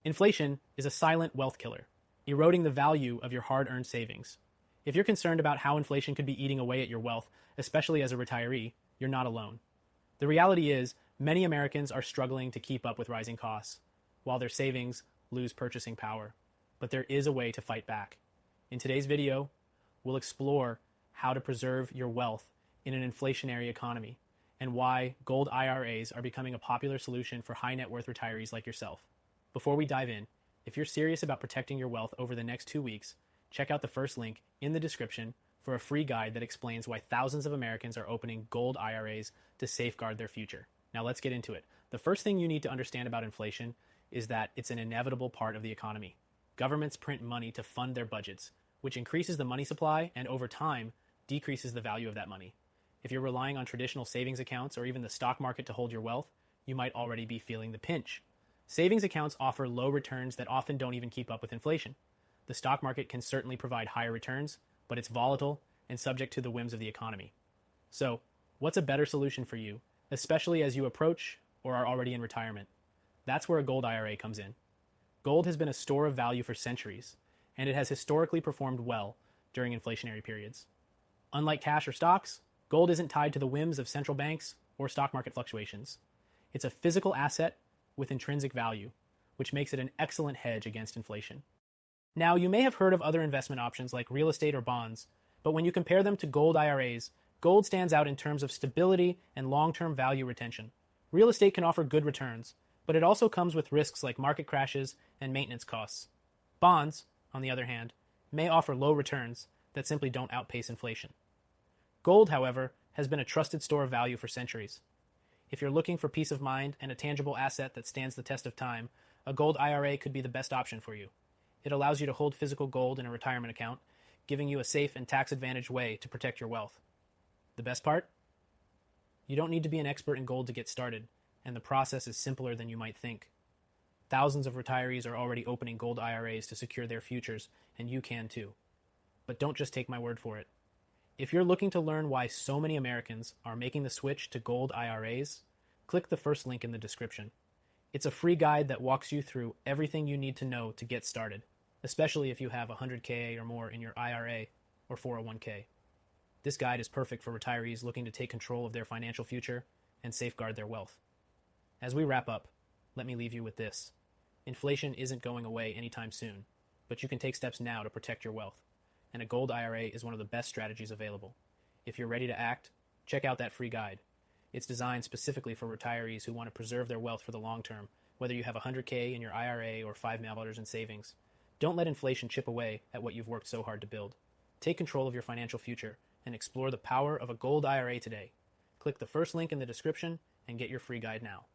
Inflation is a silent wealth killer, eroding the value of your hard-earned savings. If you're concerned about how inflation could be eating away at your wealth, especially as a retiree, you're not alone. The reality is, many Americans are struggling to keep up with rising costs, while their savings lose purchasing power. But there is a way to fight back. In today's video, we'll explore how to preserve your wealth in an inflationary economy and why gold IRAs are becoming a popular solution for high net worth retirees like yourself. Before we dive in, if you're serious about protecting your wealth over the next 2 weeks, check out the first link in the description for a free guide that explains why thousands of Americans are opening gold IRAs to safeguard their future. Now let's get into it. The first thing you need to understand about inflation is that it's an inevitable part of the economy. Governments print money to fund their budgets, which increases the money supply and over time decreases the value of that money. If you're relying on traditional savings accounts or even the stock market to hold your wealth, you might already be feeling the pinch. Savings accounts offer low returns that often don't even keep up with inflation. The stock market can certainly provide higher returns, but it's volatile and subject to the whims of the economy. So, what's a better solution for you, especially as you approach or are already in retirement? That's where a gold IRA comes in. Gold has been a store of value for centuries, and it has historically performed well during inflationary periods. Unlike cash or stocks, gold isn't tied to the whims of central banks or stock market fluctuations. It's a physical asset with intrinsic value, which makes it an excellent hedge against inflation. Now, you may have heard of other investment options like real estate or bonds, but when you compare them to gold IRAs, gold stands out in terms of stability and long-term value retention. Real estate can offer good returns, but it also comes with risks like market crashes and maintenance costs. Bonds, on the other hand, may offer low returns that simply don't outpace inflation. Gold, however, has been a trusted store of value for centuries. If you're looking for peace of mind and a tangible asset that stands the test of time, a gold IRA could be the best option for you. It allows you to hold physical gold in a retirement account, giving you a safe and tax-advantaged way to protect your wealth. The best part? You don't need to be an expert in gold to get started, and the process is simpler than you might think. Thousands of retirees are already opening gold IRAs to secure their futures, and you can too. But don't just take my word for it. If you're looking to learn why so many Americans are making the switch to gold IRAs, click the first link in the description. It's a free guide that walks you through everything you need to know to get started, especially if you have $100K or more in your IRA or 401K. This guide is perfect for retirees looking to take control of their financial future and safeguard their wealth. As we wrap up, let me leave you with this. Inflation isn't going away anytime soon, but you can take steps now to protect your wealth, and a gold IRA is one of the best strategies available. If you're ready to act, check out that free guide. It's designed specifically for retirees who want to preserve their wealth for the long term, whether you have $100K in your IRA or $5 million in savings. Don't let inflation chip away at what you've worked so hard to build. Take control of your financial future and explore the power of a gold IRA today. Click the first link in the description and get your free guide now.